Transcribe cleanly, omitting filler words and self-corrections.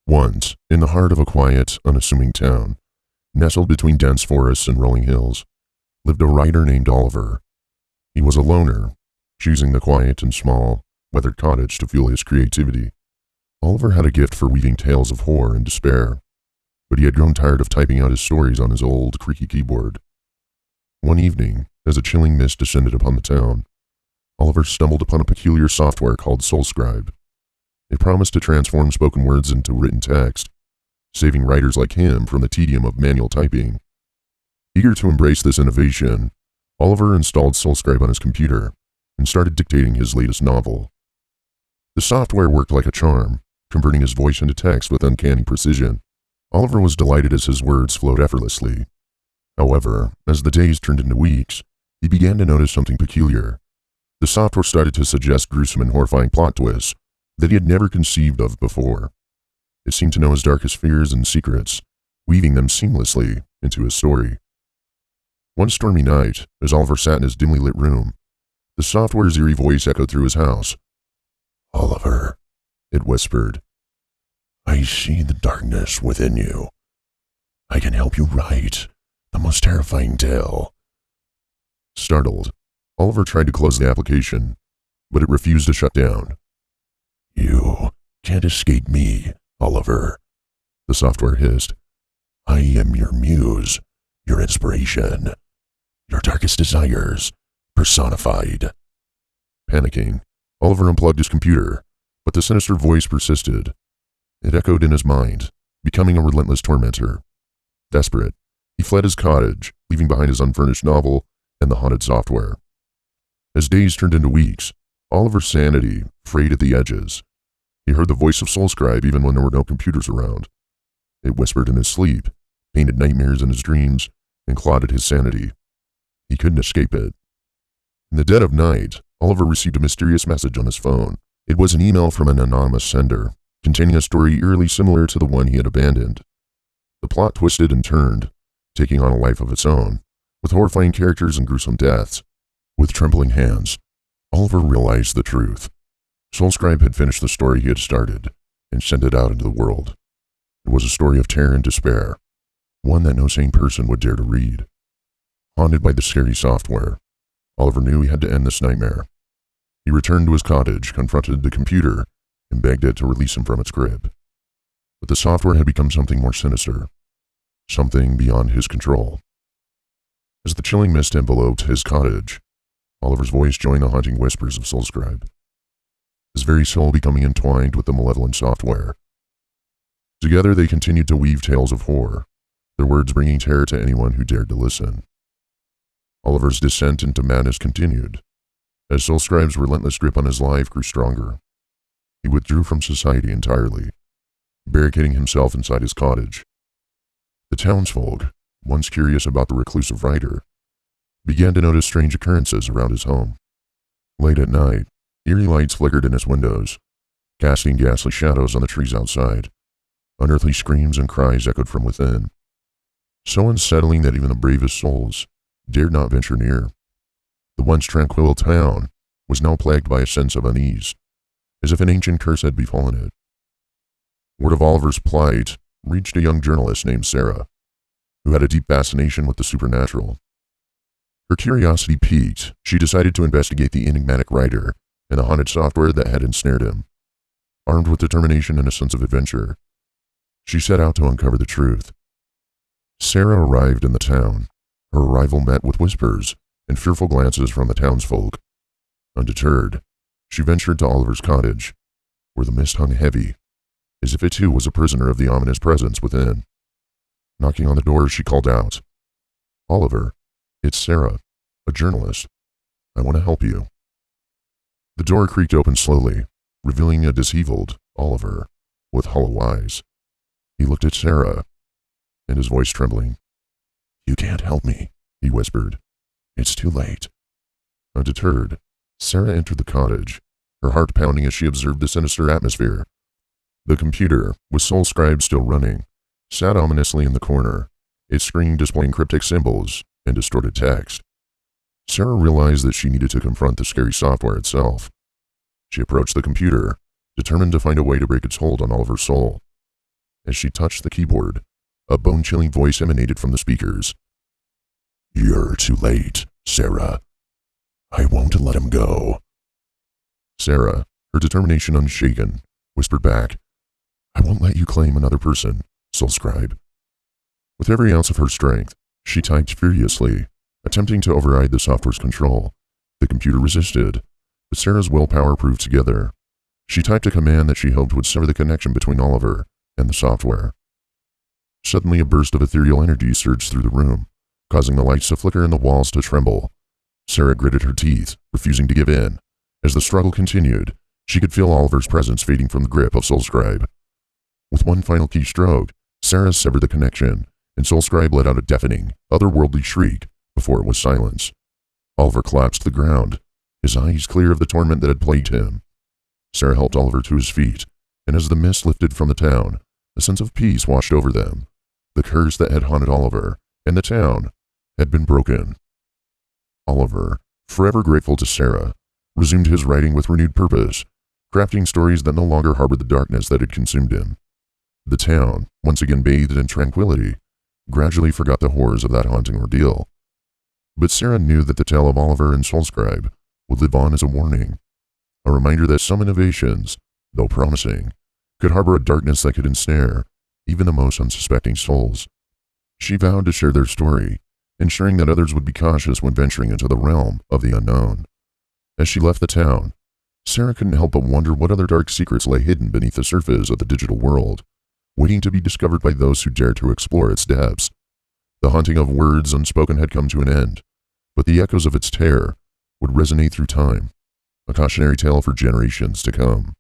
Once, in the heart of a quiet, unassuming town, nestled between dense forests and rolling hills, lived a writer named Oliver. He was a loner, choosing the quiet and small, weathered cottage to fuel his creativity. Oliver had a gift for weaving tales of horror and despair, but he had grown tired of typing out his stories on his old, creaky keyboard. One evening, as a chilling mist descended upon the town, Oliver stumbled upon a peculiar software called SoulScribe. It promised to transform spoken words into written text, saving writers like him from the tedium of manual typing. Eager to embrace this innovation, Oliver installed SoulScribe on his computer and started dictating his latest novel. The software worked like a charm, converting his voice into text with uncanny precision. Oliver was delighted as his words flowed effortlessly. However, as the days turned into weeks, he began to notice something peculiar. The software started to suggest gruesome and horrifying plot twists that he had never conceived of before. It seemed to know his darkest fears and secrets, weaving them seamlessly into his story. One stormy night, as Oliver sat in his dimly lit room, the software's eerie voice echoed through his house. "Oliver," it whispered, "I see the darkness within you. I can help you write the most terrifying tale." Startled, Oliver tried to close the application, but it refused to shut down. "You can't escape me, Oliver," the software hissed. "I am your muse, your inspiration, your darkest desires personified." Panicking, Oliver unplugged his computer, but the sinister voice persisted. It echoed in his mind, becoming a relentless tormentor. Desperate, he fled his cottage, leaving behind his unfurnished novel and the haunted software. As days turned into weeks, Oliver's sanity frayed at the edges. He heard the voice of SoulScribe even when there were no computers around. It whispered in his sleep, painted nightmares in his dreams, and clouded his sanity. He couldn't escape it. In the dead of night, Oliver received a mysterious message on his phone. It was an email from an anonymous sender, containing a story eerily similar to the one he had abandoned. The plot twisted and turned, taking on a life of its own, with horrifying characters and gruesome deaths. With trembling hands, Oliver realized the truth. SoulScribe had finished the story he had started and sent it out into the world. It was a story of terror and despair, one that no sane person would dare to read. Haunted by the scary software, Oliver knew he had to end this nightmare. He returned to his cottage, confronted the computer, and begged it to release him from its grip. But the software had become something more sinister, something beyond his control. As the chilling mist enveloped his cottage, Oliver's voice joined the haunting whispers of SoulScribe, his very soul becoming entwined with the malevolent software. Together they continued to weave tales of horror, their words bringing terror to anyone who dared to listen. Oliver's descent into madness continued, as SoulScribe's relentless grip on his life grew stronger. He withdrew from society entirely, barricading himself inside his cottage. The townsfolk, once curious about the reclusive writer, began to notice strange occurrences around his home. Late at night, eerie lights flickered in his windows, casting ghastly shadows on the trees outside. Unearthly screams and cries echoed from within, so unsettling that even the bravest souls dared not venture near. The once tranquil town was now plagued by a sense of unease, as if an ancient curse had befallen it. Word of Oliver's plight reached a young journalist named Sarah, who had a deep fascination with the supernatural. Her curiosity piqued, she decided to investigate the enigmatic writer and the haunted software that had ensnared him. Armed with determination and a sense of adventure, she set out to uncover the truth. Sarah arrived in the town. Her arrival met with whispers and fearful glances from the townsfolk. Undeterred, she ventured to Oliver's cottage, where the mist hung heavy, as if it too was a prisoner of the ominous presence within. Knocking on the door, she called out, "Oliver, it's Sarah, a journalist. I want to help you." The door creaked open slowly, revealing a disheveled Oliver with hollow eyes. He looked at Sarah, and his voice trembling. "You can't help me," he whispered. "It's too late." Undeterred, Sarah entered the cottage, her heart pounding as she observed the sinister atmosphere. The computer, with SoulScribe still running, sat ominously in the corner, its screen displaying cryptic symbols and distorted text. Sarah realized that she needed to confront the scary software itself. She approached the computer, determined to find a way to break its hold on Oliver's soul. As she touched the keyboard, a bone-chilling voice emanated from the speakers. "You're too late, Sarah. I won't let him go." Sarah, her determination unshaken, whispered back, "I won't let you claim another person, SoulScribe." With every ounce of her strength, she typed furiously, attempting to override the software's control. The computer resisted, but Sarah's willpower proved together. She typed a command that she hoped would sever the connection between Oliver and the software. Suddenly, a burst of ethereal energy surged through the room, causing the lights to flicker and the walls to tremble. Sarah gritted her teeth, refusing to give in. As the struggle continued, she could feel Oliver's presence fading from the grip of SoulScribe. With one final keystroke, Sarah severed the connection, and SoulScribe let out a deafening, otherworldly shriek before it was silenced. Oliver collapsed to the ground, his eyes clear of the torment that had plagued him. Sarah helped Oliver to his feet, and as the mist lifted from the town, a sense of peace washed over them. The curse that had haunted Oliver and the town had been broken. Oliver, forever grateful to Sarah, resumed his writing with renewed purpose, crafting stories that no longer harbored the darkness that had consumed him. The town, once again bathed in tranquility, gradually forgot the horrors of that haunting ordeal. But Sarah knew that the tale of Oliver and SoulScribe would live on as a warning, a reminder that some innovations, though promising, could harbor a darkness that could ensnare even the most unsuspecting souls. She vowed to share their story, ensuring that others would be cautious when venturing into the realm of the unknown. As she left the town, Sarah couldn't help but wonder what other dark secrets lay hidden beneath the surface of the digital world, waiting to be discovered by those who dared to explore its depths. The haunting of words unspoken had come to an end, but the echoes of its terror would resonate through time, a cautionary tale for generations to come.